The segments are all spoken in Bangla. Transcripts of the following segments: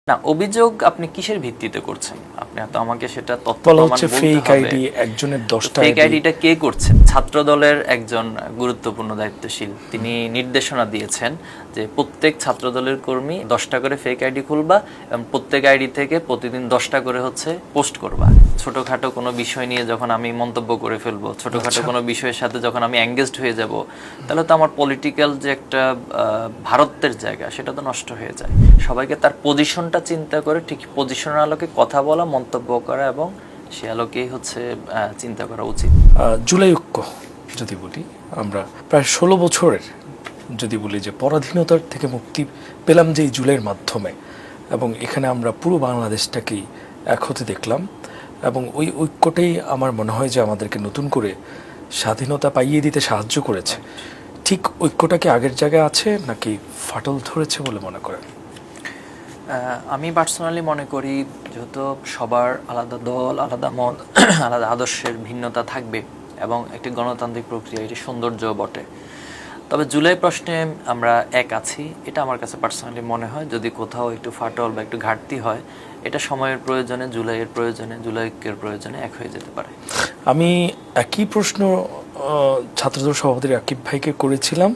না, অভিযোগ আপনি কিসের ভিত্তিতে করছেন? আপনি তো আমাকে সেটা তথ্য বলা প্রমাণ হচ্ছে বলতে ফেক হবে। আইডি, একজনের 10টা ফেক আইডি। আইডিটা কে করছে? ছাত্র দলের একজন গুরুত্বপূর্ণ দায়িত্বশীল তিনি নির্দেশনা দিয়েছেন যে প্রত্যেক ছাত্র দলের কর্মী 10টা করে ফেক আইডি খুলবা এবং প্রত্যেক আইডি থেকে প্রতিদিন 10টা করে হচ্ছে পোস্ট করবা। ছোটখাটো কোনো বিষয় নিয়ে যখন আমি মন্তব্য করে ফেলবো, ছোটখাটো কোনো বিষয়ের সাথে যখন আমি এঙ্গেজড হয়ে যাব, তাহলে তো আমার পলিটিক্যাল যে একটা ভারতের জায়গা সেটা তো নষ্ট হয়ে যায়। সবাইকে তার পজিশনটা চিন্তা করে ঠিক পজিশনের আলোকে কথা বলা, মন্তব্য করা এবং সে আলোকেই হচ্ছে চিন্তা করা উচিত। জুলাই ঐক্য যদি বলি, আমরা প্রায় 16 বছরের যদি বলি যে পরাধীনতার থেকে মুক্তি পেলাম যে এই জুলাইয়ের মাধ্যমে, এবং এখানে আমরা পুরো বাংলাদেশটাকেই এক হতে দেখলাম, এবং ওই ঐক্যটাই আমার মনে হয় যে আমাদেরকে নতুন করে স্বাধীনতা পাইয়ে দিতে সাহায্য করেছে। ঠিক ঐক্যটা কি আগের জায়গায় আছে নাকি ফাটল ধরেছে বলে মনে করেন? আমি পার্সোনালি মনে করি যেহেতু সবার আলাদা দল, আলাদা মত, আলাদা আদর্শের ভিন্নতা থাকবে এবং একটি গণতান্ত্রিক প্রক্রিয়া, এটি সৌন্দর্য বটে। তবে জুলাই প্রশ্নে আমরা এক আছি, এটা আমার কাছে পার্সোনালি মনে হয়। যদি কোথাও একটু ফাটল বা একটু ঘাটতি হয়, এটা সময়ের প্রয়োজনে, জুলাইয়ের প্রয়োজনে, জুলাই ঐক্যের প্রয়োজনে এক হয়ে যেতে পারে। আমি একই প্রশ্ন ছাত্রদল সভাপতি রাকিব ভাইকে করেছিলাম।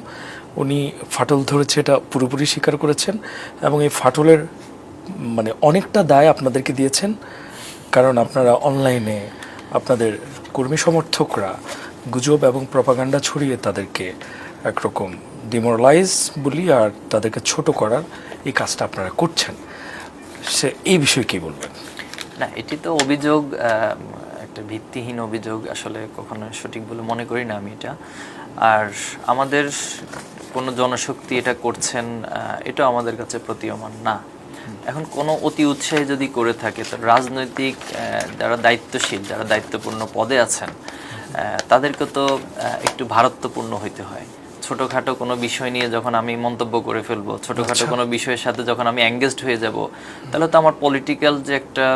উনি ফাটল ধরেছে এটা পুরোপুরি স্বীকার করেছেন, এবং এই ফাটলের মানে অনেকটা দায় আপনাদেরকে দিয়েছেন, কারণ আপনারা অনলাইনে আপনাদের কর্মী সমর্থকরা গুজব এবং প্রপাগান্ডা ছড়িয়ে তাদেরকে একরকম ডিমোরালাইজ বলি আর তাদেরকে ছোট করার এই কাজটা আপনারা করছেন। সে এই বিষয়ে কী বলবেন? না, এটি তো অভিযোগ, একটা ভিত্তিহীন অভিযোগ, আসলে কখনো সঠিক বলে মনে করি না আমি এটা। আর আমাদের কোনো জনশক্তি এটা করছেন, এটা আমাদের কাছে প্রতীয়মান না। এখন কোনো অতি উৎসাহে যদি করে থাকে, তো রাজনৈতিক যারা দায়িত্বশীল, যারা দায়িত্বপূর্ণ পদে আছেন, তাদেরকে তো একটু ভারত্বপূর্ণ হইতে হয়। ছোটোখাটো কোনো বিষয় নিয়ে যখন আমি মন্তব্য করে ফেলবো, ছোটোখাটো কোনো বিষয়ের সাথে যখন আমি এঙ্গেজড হয়ে যাব, তাহলে তো আমার পলিটিক্যাল যে একটা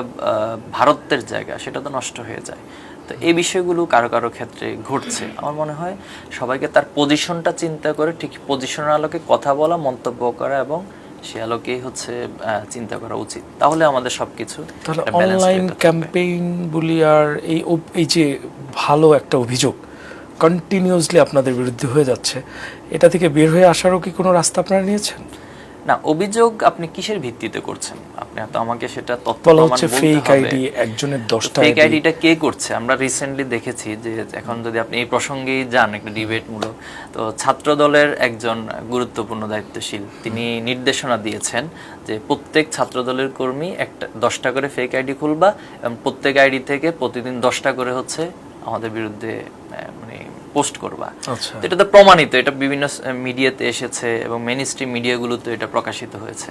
ভারতের জায়গা সেটা তো নষ্ট হয়ে যায়। তো এই বিষয়গুলো কারো কারো ক্ষেত্রে ঘটছে। আমার মনে হয় সবাইকে তার পজিশনটা চিন্তা করে ঠিক পজিশনের আলোকে কথা বলা, মন্তব্য করা এবং সে আলোকেই হচ্ছে চিন্তা করা উচিত। তাহলে আমাদের সবকিছু তাহলে অনলাইন ক্যাম্পেইন বলি আর এই যে ভালো একটা অভিযোগ কন্টিনিউয়াসলি আপনাদের বিরুদ্ধে হয়ে যাচ্ছে, এটা থেকে বের হয়ে আসারও কি কোনো রাস্তা আপনারা নিয়েছেন? না, অভিযোগ আপনি কিসের ভিত্তিতে করছেন? আপনি তো আমাকে সেটা তথ্য বলা প্রমাণ হচ্ছে বলতে ফেক হবে। আইডি, একজনের 10টা ফেক আইডি। আইডিটা কে করছে? আমরা রিসেন্টলি দেখেছি যে এখন যদি আপনি এই প্রসঙ্গেই যান, একটা ডিবেটমূলক, তো ছাত্র দলের একজন গুরুত্বপূর্ণ দায়িত্বশীল তিনি নির্দেশনা দিয়েছেন যে প্রত্যেক ছাত্র দলের কর্মী 10টা করে ফেক আইডি খুলবা এবং প্রত্যেক আইডি থেকে প্রতিদিন 10টা করে হচ্ছে আমাদের বিরুদ্ধে মানে পোস্ট করবা। এটা তো প্রমাণিত, এটা বিভিন্ন মিডিয়াতে এসেছে এবং মেইনস্ট্রিম মিডিয়াগুলোতে এটা প্রকাশিত হয়েছে।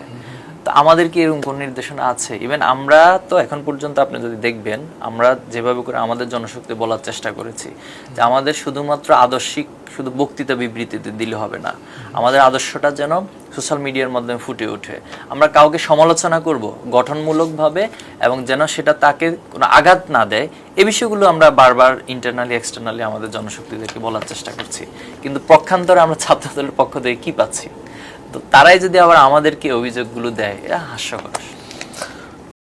তো আমাদের কি এরকম কোন নির্দেশনা আছে? ইভেন আমরা তো এখন পর্যন্ত আপনি যদি দেখবেন, আমরা যেভাবে করে আমাদের জনশক্তি বলার চেষ্টা করেছি যে আমাদের শুধুমাত্র আদর্শিক শুধু বক্তৃতা বিবৃতিতে দিলে হবে না, আমাদের আদর্শটা যেন সোশ্যাল মিডিয়ার মাধ্যমে ফুটে ওঠে। আমরা কাউকে সমালোচনা করব গঠনমূলকভাবে এবং যেন সেটা তাকে কোনো আঘাত না দেয়, এই বিষয়গুলো আমরা বারবার ইন্টারনালি এক্সটার্নালি আমাদের জনশক্তিদেরকে বলার চেষ্টা করছি। কিন্তু পক্ষান্তরে আমরা ছাত্রদলের পক্ষ থেকে কি পাচ্ছি? তো তারাই যদি আবার আমাদেরকে অভিযোগগুলো দেয়, এটা হাস্যকর।